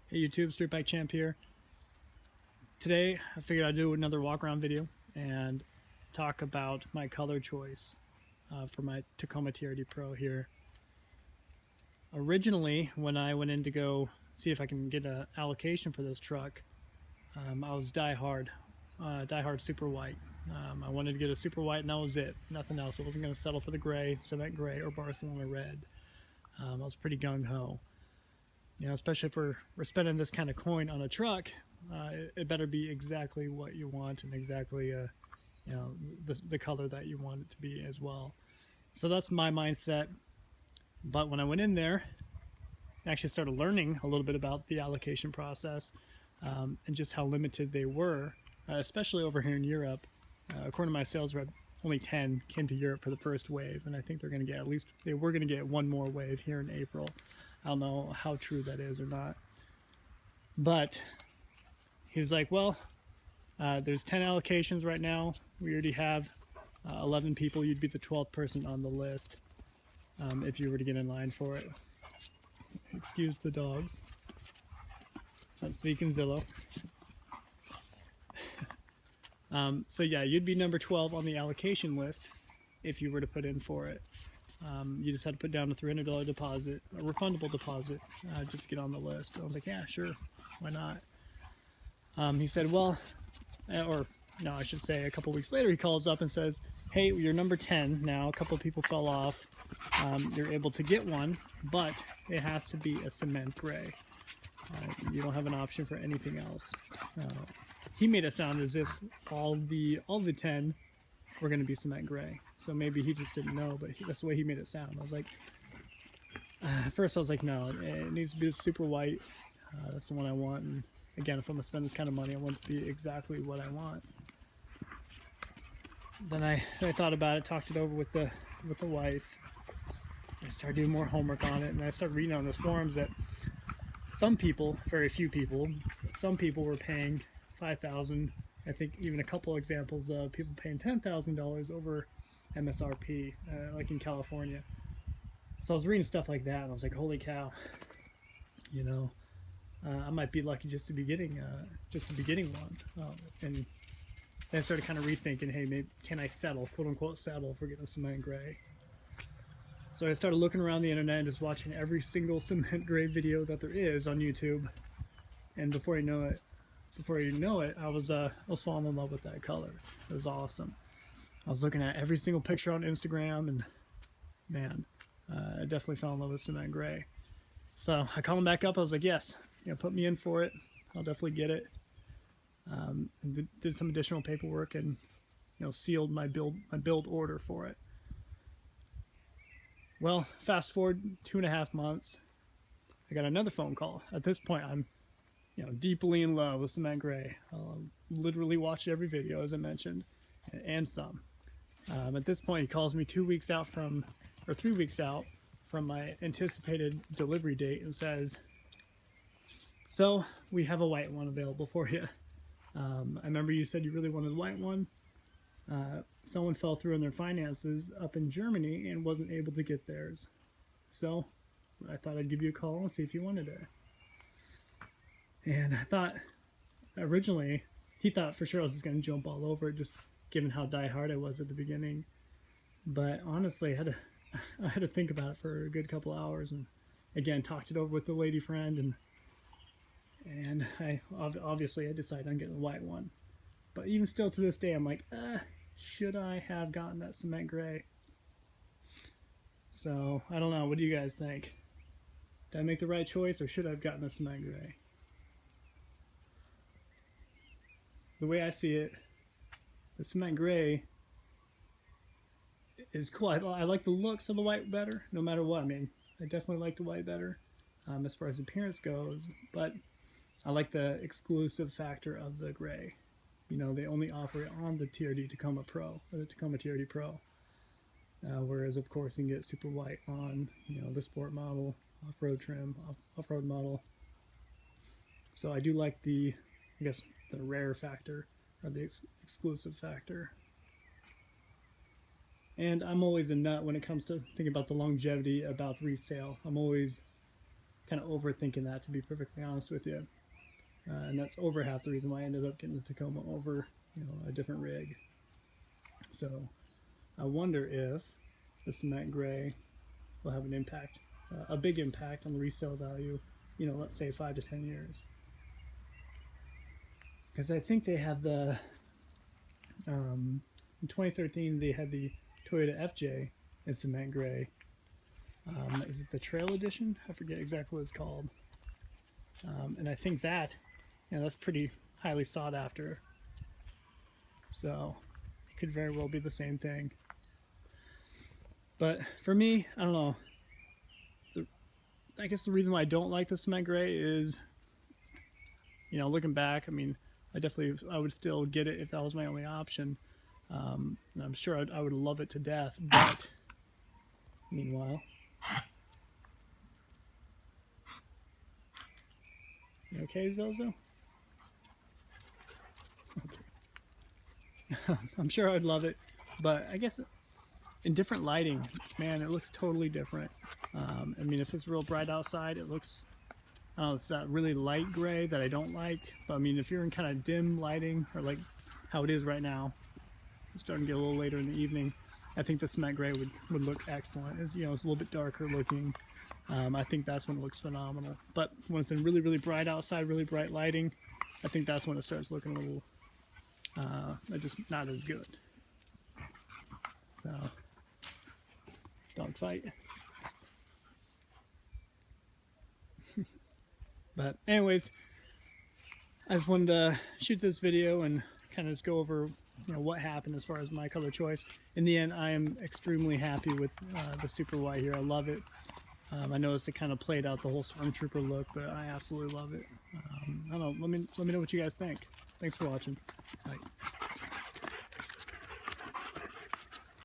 Hey YouTube, Street Bike Champ here. Today I figured I'd do another walk around video and talk about my color choice for my Tacoma TRD Pro here. Originally, when I went in to go see if I can get an allocation for this truck, I was die hard super white. I wanted to get a super white and that was it, nothing else. I wasn't going to settle for the gray, cement gray, or Barcelona red. I was pretty gung-ho. You know, especially if we're spending this kind of coin on a truck, it better be exactly what you want and exactly, you know, the color that you want it to be as well. So that's my mindset. But when I went in there, I actually started learning a little bit about the allocation process and just how limited they were, especially over here in Europe. According to my sales rep, only 10 came to Europe for the first wave, and I think they're going to get they were going to get one more wave here in April. I don't know how true that is or not. But he's like, well, there's 10 allocations right now. We already have 11 people. You'd be the 12th person on the list if you were to get in line for it. Excuse the dogs. That's Zeke and Zillow. So yeah, you'd be number 12 on the allocation list if you were to put in for it. You just had to put down a $300 deposit, a refundable deposit, just to get on the list. I was like, yeah, sure, why not? He said, well, or no, I should say a couple weeks later, he calls up and says, hey, you're number 10 now. A couple of people fell off. You're able to get one, but it has to be a cement gray. You don't have an option for anything else. He made it sound as if all the 10 were going to be cement gray. So maybe he just didn't know, but that's the way he made it sound. I was like, at first I was like, no, it needs to be super white. That's the one I want. And again, if I'm going to spend this kind of money, I want it to be exactly what I want. Then I thought about it, talked it over with the wife. I started doing more homework on it, and I started reading on those forums that some people, very few people, some people were paying $5,000. I think even a couple examples of people paying $10,000 over MSRP, like in California. So I was reading stuff like that, and I was like, holy cow, you know, I might be lucky just to be getting one. And then I started kind of rethinking, hey, maybe can I settle, quote unquote, settle for getting a cement gray? So I started looking around the internet and just watching every single cement gray video that there is on YouTube. And before you know it, I was falling in love with that color. It was awesome. I was looking at every single picture on Instagram, and man, I definitely fell in love with cement gray. So I called him back up. I was like, yes, you know, put me in for it. I'll definitely get it. And did some additional paperwork and, you know, sealed my build order for it. Well, fast forward 2.5 months, I got another phone call. At this point, I'm, you know, deeply in love with cement gray. I'll literally watch every video, as I mentioned, and some. At this point, he calls me 3 weeks out from my anticipated delivery date and says, so we have a white one available for you. I remember you said you really wanted a white one. Someone fell through in their finances up in Germany and wasn't able to get theirs. So I thought I'd give you a call and see if you wanted it. And I thought, originally, he thought for sure I was just going to jump all over it, just given how die-hard I was at the beginning. But honestly, I had to think about it for a good couple hours, and again, talked it over with the lady friend, and I obviously I decided on getting the white one. But even still to this day, I'm like, should I have gotten that cement gray? So I don't know. What do you guys think? Did I make the right choice, or should I have gotten a cement gray? The way I see it, the cement gray is cool. I like the looks of the white better, no matter what. I mean, I definitely like the white better as far as appearance goes, but I like the exclusive factor of the gray. You know, they only offer it on the TRD Tacoma Pro, or the Tacoma TRD Pro. Whereas, of course, you can get super white on, you know, the sport model, off-road trim, off-road model. So I do like the, I guess, the rare factor, or the exclusive factor. And I'm always a nut when it comes to thinking about the longevity about resale. I'm always kind of overthinking that, to be perfectly honest with you. And that's over half the reason why I ended up getting the Tacoma over, a different rig. So I wonder if the cement gray will have an impact, a big impact on the resale value, let's say 5 to 10 years. Because I think they have the, in 2013, they had the Toyota FJ in cement gray. Is it the Trail Edition? I forget exactly what it's called. And I think that, that's pretty highly sought after. So it could very well be the same thing. But for me, I don't know. I guess the reason why I don't like the cement gray is, looking back, I mean, I would still get it if that was my only option. And I'm sure I would love it to death, but meanwhile, you okay, Zozo? Okay. I'm sure I'd love it, but I guess in different lighting, man, it looks totally different. I mean, if it's real bright outside, it looks, I don't know, it's that really light gray that I don't like. But I mean, if you're in kind of dim lighting, or like how it is right now, it's starting to get a little later in the evening, I think the cement gray would look excellent. It's, it's a little bit darker looking. I think that's when it looks phenomenal. But when it's in really, really bright outside, really bright lighting, I think that's when it starts looking a little, just not as good. So, dog fight. But anyways, I just wanted to shoot this video and kind of just go over, what happened as far as my color choice. In the end, I am extremely happy with the super white here. I love it. I noticed it kind of played out the whole Stormtrooper look, but I absolutely love it. I don't know. Let me know what you guys think. Thanks for watching. Bye.